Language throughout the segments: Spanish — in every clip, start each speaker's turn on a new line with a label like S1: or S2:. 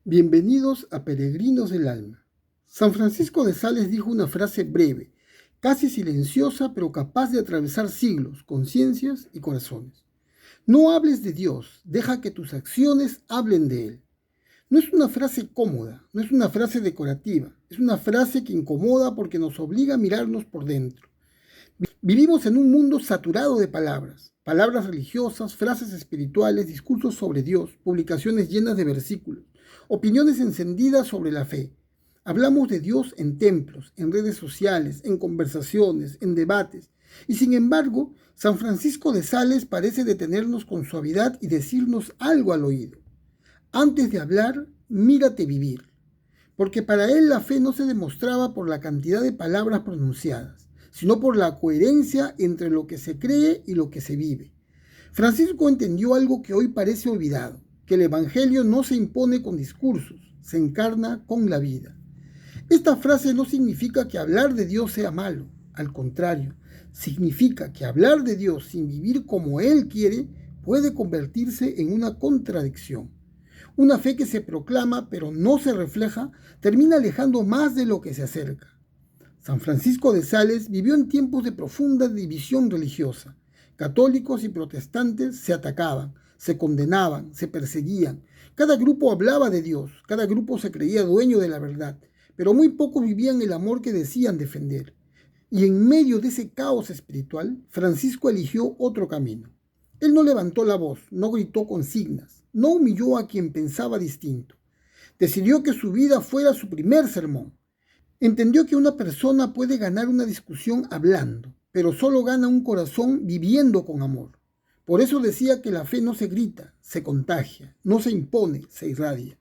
S1: Bienvenidos a Peregrinos del Alma. San Francisco de Sales dijo una frase breve, casi silenciosa, pero capaz de atravesar siglos, conciencias y corazones. No hables de Dios, deja que tus acciones hablen de Él. No es una frase cómoda, no es una frase decorativa, es una frase que incomoda porque nos obliga a mirarnos por dentro. Vivimos en un mundo saturado de palabras, palabras religiosas, frases espirituales, discursos sobre Dios, publicaciones llenas de versículos, opiniones encendidas sobre la fe. Hablamos de Dios en templos, en redes sociales, en conversaciones, en debates. Y sin embargo, San Francisco de Sales parece detenernos con suavidad y decirnos algo al oído. Antes de hablar, mírate vivir. Porque para él la fe no se demostraba por la cantidad de palabras pronunciadas, sino por la coherencia entre lo que se cree y lo que se vive. Francisco entendió algo que hoy parece olvidado, que el Evangelio no se impone con discursos, se encarna con la vida. Esta frase no significa que hablar de Dios sea malo, al contrario, significa que hablar de Dios sin vivir como Él quiere puede convertirse en una contradicción. Una fe que se proclama pero no se refleja termina alejando más de lo que se acerca. San Francisco de Sales vivió en tiempos de profunda división religiosa. Católicos y protestantes se atacaban, se condenaban, se perseguían. Cada grupo hablaba de Dios, cada grupo se creía dueño de la verdad, pero muy pocos vivían el amor que decían defender. Y en medio de ese caos espiritual, Francisco eligió otro camino. Él no levantó la voz, no gritó consignas, no humilló a quien pensaba distinto. Decidió que su vida fuera su primer sermón. Entendió que una persona puede ganar una discusión hablando, pero solo gana un corazón viviendo con amor. Por eso decía que la fe no se grita, se contagia, no se impone, se irradia.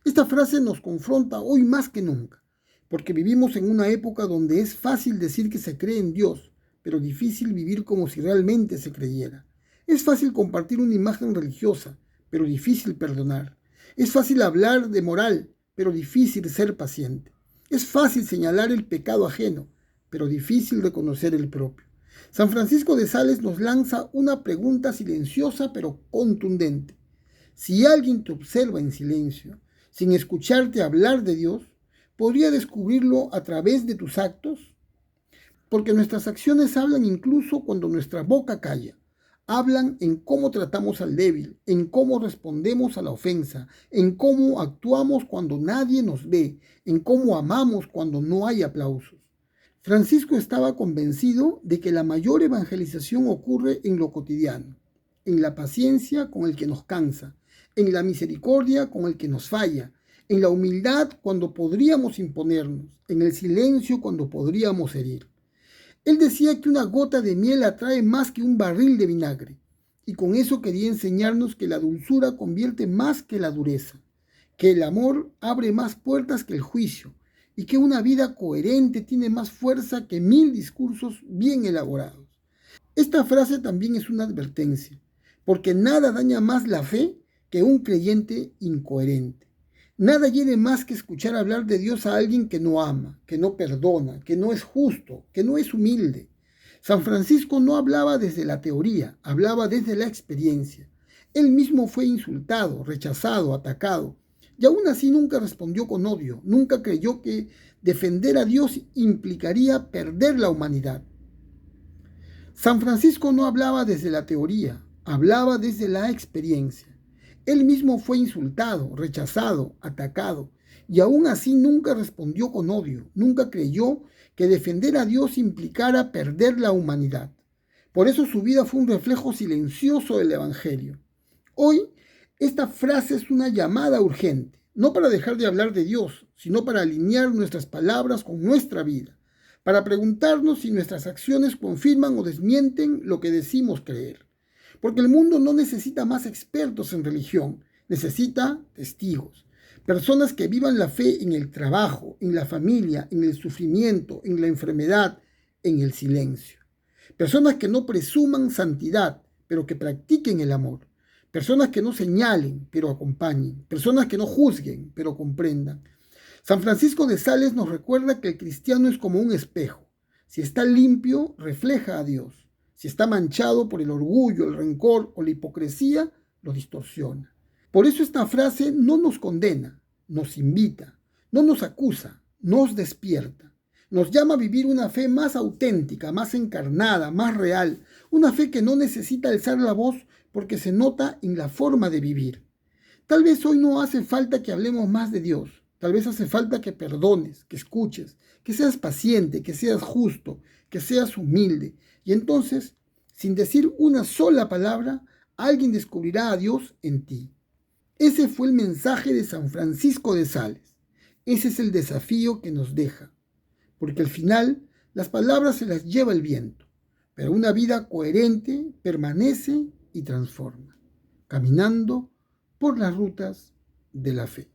S1: Esta frase nos confronta hoy más que nunca, porque vivimos en una época donde es fácil decir que se cree en Dios, pero difícil vivir como si realmente se creyera. Es fácil compartir una imagen religiosa, pero difícil perdonar. Es fácil hablar de moral, pero difícil ser paciente. Es fácil señalar el pecado ajeno, pero difícil reconocer el propio. San Francisco de Sales nos lanza una pregunta silenciosa pero contundente. Si alguien te observa en silencio, sin escucharte hablar de Dios, ¿podría descubrirlo a través de tus actos? Porque nuestras acciones hablan incluso cuando nuestra boca calla. Hablan en cómo tratamos al débil, en cómo respondemos a la ofensa, en cómo actuamos cuando nadie nos ve, en cómo amamos cuando no hay aplausos. Francisco estaba convencido de que la mayor evangelización ocurre en lo cotidiano, en la paciencia con el que nos cansa, en la misericordia con el que nos falla, en la humildad cuando podríamos imponernos, en el silencio cuando podríamos herir. Él decía que una gota de miel atrae más que un barril de vinagre, y con eso quería enseñarnos que la dulzura convierte más que la dureza, que el amor abre más puertas que el juicio, y que una vida coherente tiene más fuerza que 1000 discursos bien elaborados. Esta frase también es una advertencia, porque nada daña más la fe que un creyente incoherente. Nada hiere más que escuchar hablar de Dios a alguien que no ama, que no perdona, que no es justo, que no es humilde. San Francisco no hablaba desde la teoría, hablaba desde la experiencia. Él mismo fue insultado, rechazado, atacado, y aún así nunca respondió con odio, nunca creyó que defender a Dios implicaría perder la humanidad. San Francisco no hablaba desde la teoría, hablaba desde la experiencia. Él mismo fue insultado, rechazado, atacado, y aún así nunca respondió con odio, nunca creyó que defender a Dios implicara perder la humanidad. Por eso su vida fue un reflejo silencioso del Evangelio. Hoy, esta frase es una llamada urgente, no para dejar de hablar de Dios, sino para alinear nuestras palabras con nuestra vida, para preguntarnos si nuestras acciones confirman o desmienten lo que decimos creer. Porque el mundo no necesita más expertos en religión, necesita testigos. Personas que vivan la fe en el trabajo, en la familia, en el sufrimiento, en la enfermedad, en el silencio. Personas que no presuman santidad, pero que practiquen el amor. Personas que no señalen, pero acompañen. Personas que no juzguen, pero comprendan. San Francisco de Sales nos recuerda que el cristiano es como un espejo. Si está limpio, refleja a Dios. Si está manchado por el orgullo, el rencor o la hipocresía, lo distorsiona. Por eso esta frase no nos condena, nos invita, no nos acusa, nos despierta. Nos llama a vivir una fe más auténtica, más encarnada, más real, una fe que no necesita alzar la voz porque se nota en la forma de vivir. Tal vez hoy no hace falta que hablemos más de Dios, tal vez hace falta que perdones, que escuches, que seas paciente, que seas justo, que seas humilde. Y entonces, sin decir una sola palabra, alguien descubrirá a Dios en ti. Ese fue el mensaje de San Francisco de Sales. Ese es el desafío que nos deja. Porque al final las palabras se las lleva el viento, pero una vida coherente permanece y transforma, caminando por las rutas de la fe.